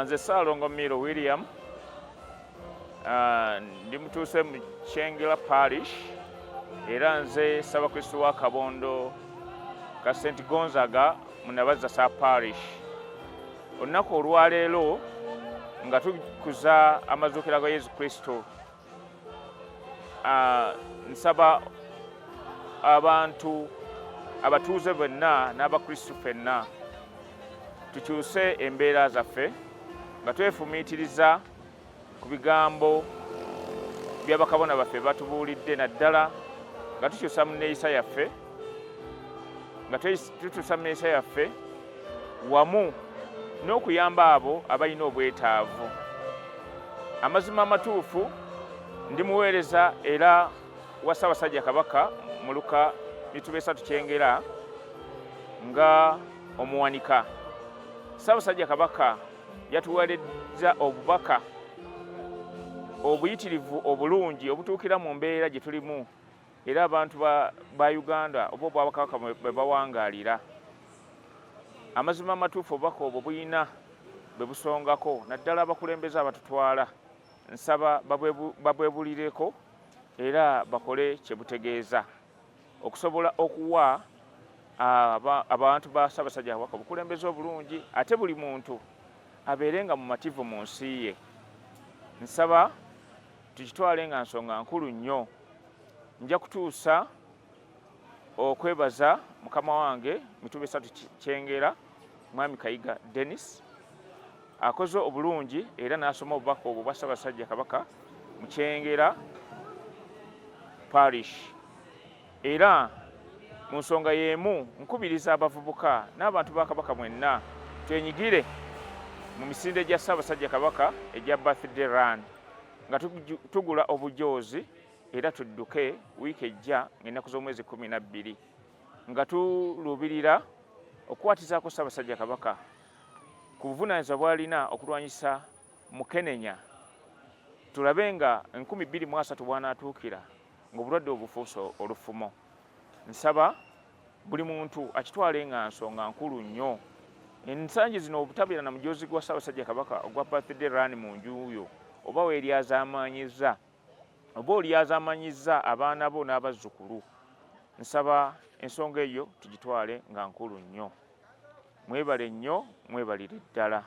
Nze Ssaalongo Miro William ndi mutuuse mu Kyengera Parish era nze Ssabakristu wa Kabondo ka St Gonzaga mu Nabazasa Parish. Olunaku olwaleero nga tukuza amazuukira ga Yesu Kristo, nsaba abantu abatuuze bonna n'abakristu ffenna tukyuse embeera zaffe nga twefumiitiriza ku bigambo bya bakabona baffe batubuulidde, naddala nga tukyusa mu nneeyisa yaffe, nga tukyusa mu nneeyisa yaffe wamu n'okuyamba abo abalina obwetaavu. Amazima amatuufu ndi muweereza era wa Ssaabasajja Kabaka mu Luka 3 Kyengera nga omuwanika. Ssaabasajja Kabaka yatuweereza obubaka obuyitirivu obulungi obutuukira mu mbeera gye tulimu era abantu ba Uganda oba obwabakabaka bwe bawangaalira. Amazima amatuufu obubaka obwo buyina bwe busongako, naddala abakulembeze abatutwala nsaba babwebulireko era bakole kye butegeeza okusobola okuwa abantu ba Ssaabasajja Kabaka obukulembeze obulungi, ate buli muntu abeerenga mu mativu mu nsi ye. Nsaba tukitwale nga nsonga nkulu nnyo. Nja kutuusa okwebaza mukama wange Mituba 3 Kyengera Mwami Kayiga Dennis akoze obulungi era n'asoma obubaka obwo bwa Ssaabasajja Kabaka mu Kyengera Parish. Era mu nsonga y'emu nkubiriza abavubuka n'abantu ba Kabaka mwenna twenyigire mu misinde gya Ssaabasajja Kabaka egya birthday run nga tugula obujoozi era tudduke wiiki ejja ng'ennaku z'omwezi 12 nga tuluubirira okukwatizaako Ssaabasajja Kabaka ku buvunaanyizibwa bw'alina okulwanyisa Mukenenya, tulabe nga 2030 bw'anaatuukira ng'obulwadde obufuuse olufumo. Nsaba buli muntu akitwale nga nsonga nkulu nnyo. Ensangi zino obutabeera na mujoozi gwa Ssaabasajja Kabaka ogwa birthday run mu njuuyo oba weeryazaamanyizza oba olyazaamanyizza abaana bo n'abazzukulu, nsaba ensonga eyo tugitwale nga nkulu nnyo. Mwebale nnyo, mwebalire ddala.